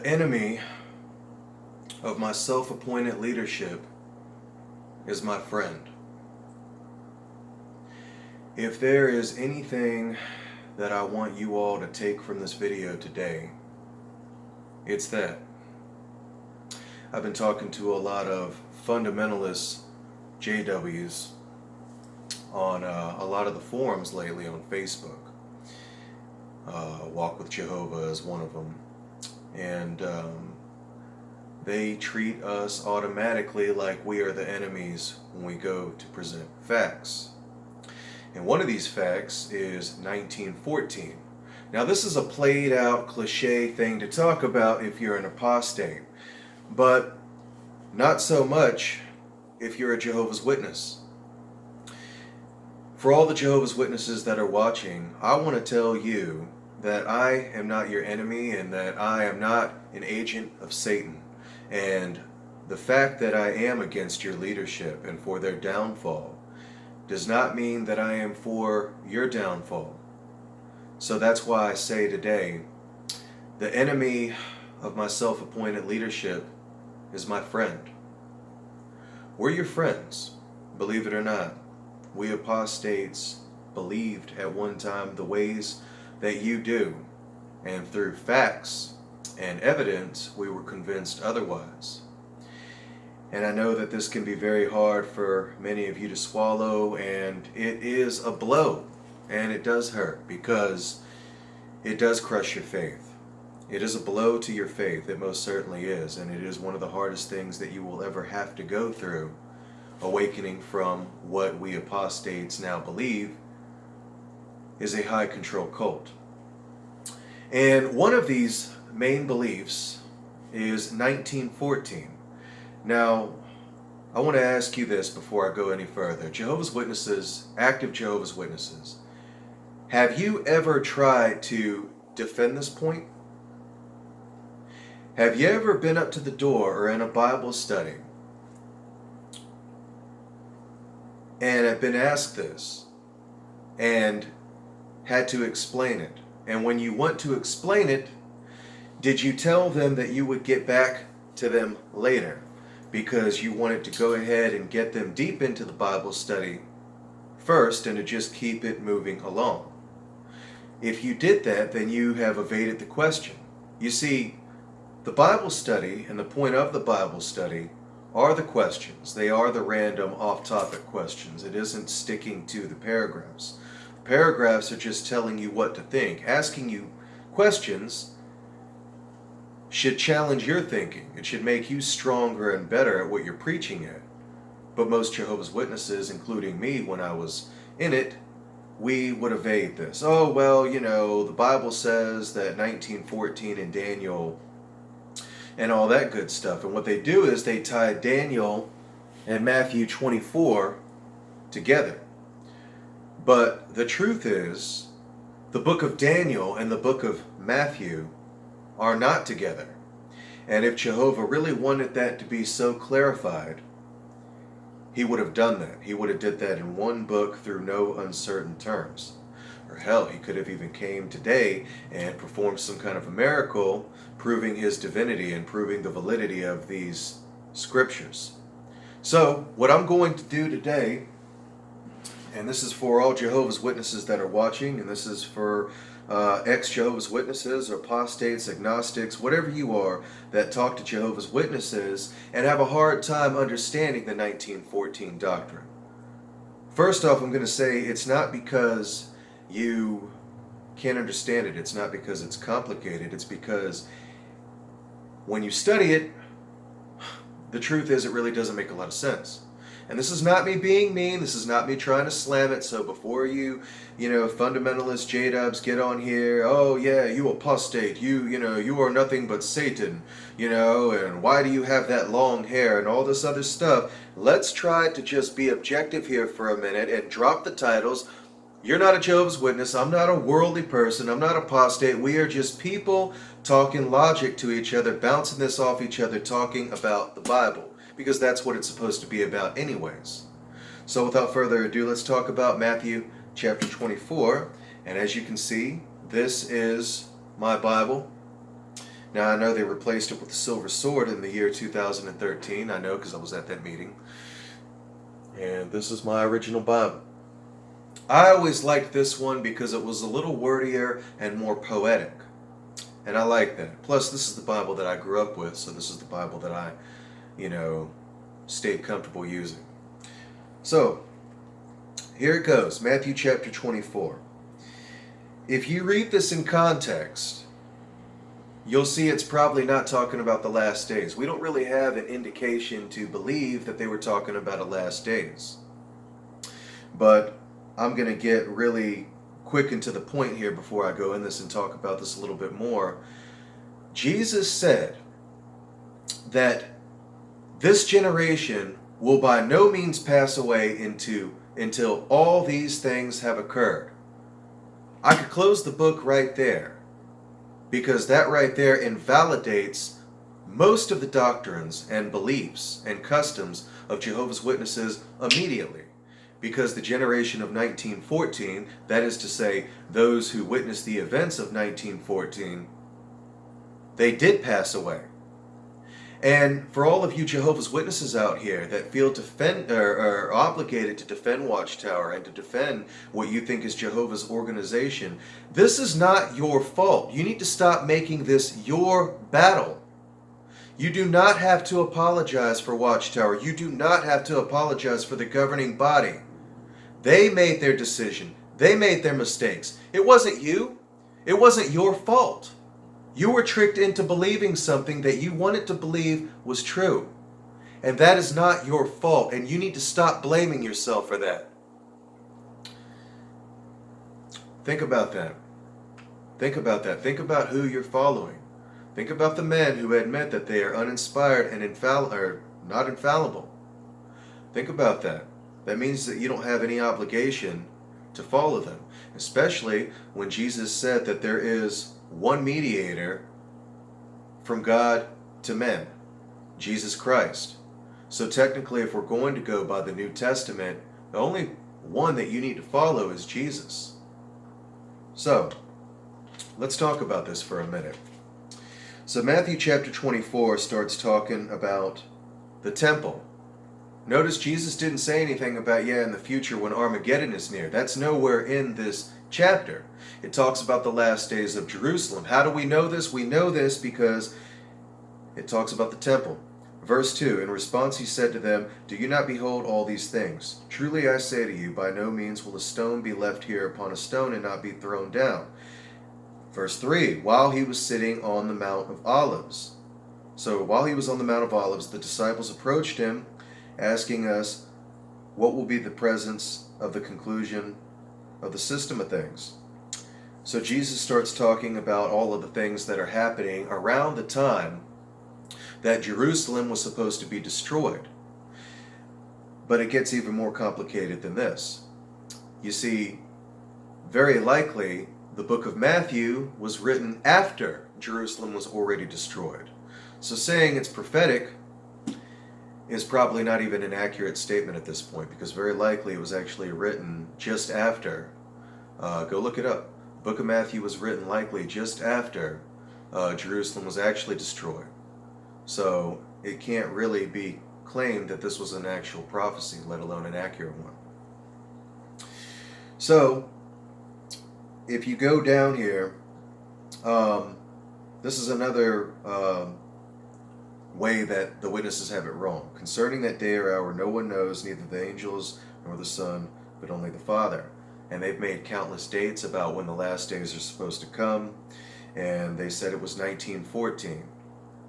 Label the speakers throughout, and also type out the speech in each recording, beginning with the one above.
Speaker 1: The enemy of my self-appointed leadership is my friend. If there is anything that I want you all to take from this video today, it's that. I've been talking to a lot of fundamentalist JWs on a lot of the forums lately on Facebook. Walk with Jehovah is one of them. And they treat us automatically like we are the enemies when we go to present facts. And one of these facts is 1914. Now this is a played out cliche thing to talk about if you're an apostate, but not so much if you're a Jehovah's Witness. For all the Jehovah's Witnesses that are watching, I want to tell you that I am not your enemy and that I am not an agent of Satan. And the fact that I am against your leadership and for their downfall does not mean that I am for your downfall. So that's why I say today, the enemy of my self-appointed leadership is my friend. We're your friends, believe it or not. We apostates believed at one time the ways that you do, and through facts and evidence we were convinced otherwise. And I know that this can be very hard for many of you to swallow, and it is a blow, and it does hurt because it does crush your faith. It is a blow to your faith, it most certainly is, and it is one of the hardest things that you will ever have to go through, awakening from what we apostates now believe is a high control cult. And one of these main beliefs is 1914. Now, I want to ask you this before I go any further. Jehovah's Witnesses, active Jehovah's Witnesses, have you ever tried to defend this point? Have you ever been up to the door or in a Bible study and have been asked this and had to explain it? And when you want to explain it, did you tell them that you would get back to them later because you wanted to go ahead and get them deep into the Bible study first and to just keep it moving along? If you did that, then you have evaded the question. You see, the Bible study and the point of the Bible study are the questions. They are the random off-topic questions. It isn't sticking to the paragraphs. Paragraphs are just telling you what to think. Asking you questions should challenge your thinking. It should make you stronger and better at what you're preaching at. But most Jehovah's Witnesses, including me when I was in it, we would evade this. Oh, well, you know, the Bible says that 1914 in Daniel and all that good stuff. And what they do is they tie Daniel and Matthew 24 together. But the truth is, the book of Daniel and the book of Matthew are not together. And if Jehovah really wanted that to be so clarified, he would have done that. He would have did that in one book through no uncertain terms. Or hell, he could have even came today and performed some kind of a miracle proving his divinity and proving the validity of these scriptures. So, what I'm going to do today, and this is for all Jehovah's Witnesses that are watching, and this is for ex-Jehovah's Witnesses, apostates, agnostics, whatever you are that talk to Jehovah's Witnesses and have a hard time understanding the 1914 doctrine. First off, I'm going to say it's not because you can't understand it. It's not because it's complicated. It's because when you study it, the truth is it really doesn't make a lot of sense. And this is not me being mean. This is not me trying to slam it. So before you fundamentalist J-dubs get on here, oh yeah, you apostate, you are nothing but Satan, and why do you have that long hair and all this other stuff? Let's try to just be objective here for a minute and drop the titles. You're not a Jehovah's Witness. I'm not a worldly person. I'm not apostate. We are just people talking logic to each other, bouncing this off each other, talking about the Bible. Because that's what it's supposed to be about anyways. So without further ado, let's talk about Matthew chapter 24. And as you can see, this is my Bible. Now, I know they replaced it with the silver sword in the year 2013. I know because I was at that meeting. And this is my original Bible. I always liked this one because it was a little wordier and more poetic. And I like that. Plus, this is the Bible that I grew up with, so this is the Bible that I, stayed comfortable using. So, here it goes, Matthew chapter 24. If you read this in context, you'll see it's probably not talking about the last days. We don't really have an indication to believe that they were talking about the last days. But I'm going to get really quick and to the point here before I go in this and talk about this a little bit more. Jesus said that this generation will by no means pass away until all these things have occurred. I could close the book right there, because that right there invalidates most of the doctrines and beliefs and customs of Jehovah's Witnesses immediately. Because the generation of 1914, that is to say, those who witnessed the events of 1914, they did pass away. And for all of you Jehovah's Witnesses out here that feel are obligated to defend Watchtower and to defend what you think is Jehovah's organization, this is not your fault. You need to stop making this your battle. You do not have to apologize for Watchtower. You do not have to apologize for the governing body. They made their decision. They made their mistakes. It wasn't you. It wasn't your fault. You were tricked into believing something that you wanted to believe was true. And that is not your fault, and you need to stop blaming yourself for that. Think about that. Think about that. Think about who you're following. Think about the men who admit that they are uninspired and not infallible. Think about that. That means that you don't have any obligation to follow them, especially when Jesus said that there is one mediator from God to men, Jesus Christ. So technically, if we're going to go by the New Testament, the only one that you need to follow is Jesus. So, let's talk about this for a minute. So Matthew chapter 24 starts talking about the temple. Notice Jesus didn't say anything about, in the future when Armageddon is near. That's nowhere in this chapter. It talks about the last days of Jerusalem. How do we know this? We know this because it talks about the temple. Verse 2, in response he said to them, "Do you not behold all these things? Truly I say to you, by no means will a stone be left here upon a stone and not be thrown down." Verse 3, while he was sitting on the Mount of Olives. So while he was on the Mount of Olives, the disciples approached him, asking us, what will be the presence of the conclusion of the system of things? So Jesus starts talking about all of the things that are happening around the time that Jerusalem was supposed to be destroyed. But it gets even more complicated than this. You see, very likely the book of Matthew was written after Jerusalem was already destroyed. So saying it's prophetic is probably not even an accurate statement at this point, because very likely it was actually written just after. Go look it up. The book of Matthew was written likely just after Jerusalem was actually destroyed. So it can't really be claimed that this was an actual prophecy, let alone an accurate one. So if you go down here, this is another way that the witnesses have it wrong. Concerning that day or hour, no one knows, neither the angels nor the Son, but only the Father. And they've made countless dates about when the last days are supposed to come, and they said it was 1914.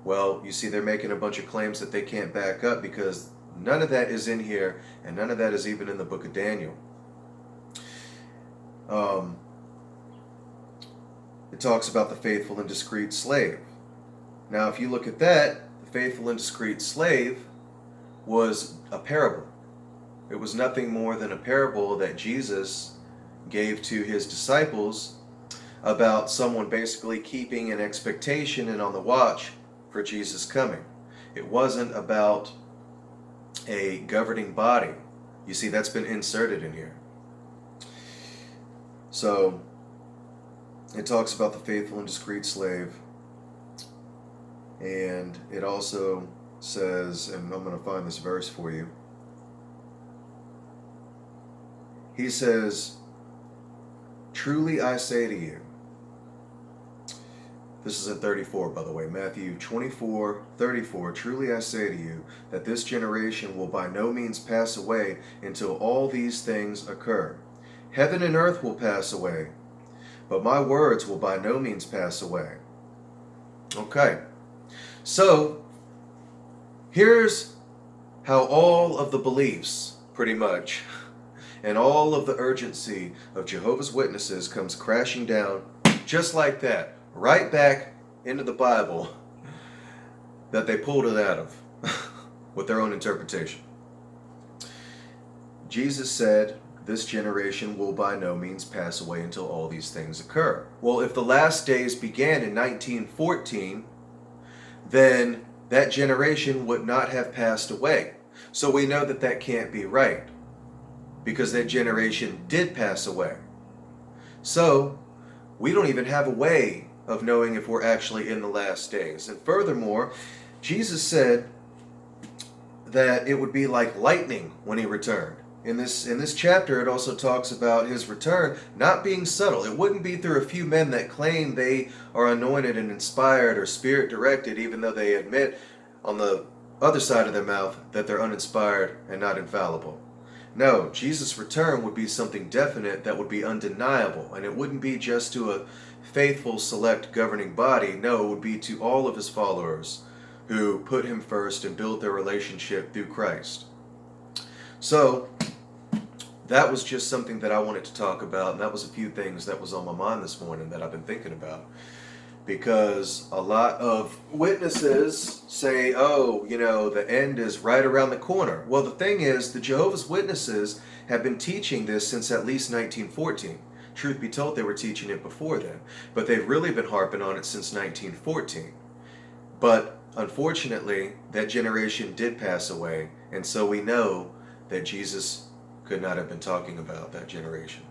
Speaker 1: Well, you see, they're making a bunch of claims that they can't back up because none of that is in here, and none of that is even in the book of Daniel. It talks about the faithful and discreet slave. Now, if you look at that, the faithful and discreet slave was a parable. It was nothing more than a parable that Jesus gave to his disciples about someone basically keeping an expectation and on the watch for Jesus coming. It wasn't about a governing body. You see, that's been inserted in here. So it talks about the faithful and discreet slave. And it also says, and I'm going to find this verse for you. He says, truly I say to you, this is in 34, by the way, Matthew 24:34. Truly I say to you that this generation will by no means pass away until all these things occur. Heaven and earth will pass away, but my words will by no means pass away. Okay, so here's how all of the beliefs, pretty much, and all of the urgency of Jehovah's Witnesses comes crashing down just like that. Right back into the Bible that they pulled it out of with their own interpretation. Jesus said, this generation will by no means pass away until all these things occur. Well, if the last days began in 1914, then that generation would not have passed away. So we know that that can't be right, because that generation did pass away. So we don't even have a way of knowing if we're actually in the last days. And furthermore, Jesus said that it would be like lightning when he returned. In this chapter, it also talks about his return not being subtle. It wouldn't be through a few men that claim they are anointed and inspired or spirit directed, even though they admit on the other side of their mouth that they're uninspired and not infallible. No, Jesus' return would be something definite that would be undeniable, and it wouldn't be just to a faithful, select governing body. No, it would be to all of his followers who put him first and built their relationship through Christ. So, that was just something that I wanted to talk about, and that was a few things that was on my mind this morning that I've been thinking about. Because a lot of witnesses say, oh, the end is right around the corner. Well, the thing is, the Jehovah's Witnesses have been teaching this since at least 1914. Truth be told, they were teaching it before then. But they've really been harping on it since 1914. But unfortunately, that generation did pass away, and so we know that Jesus could not have been talking about that generation.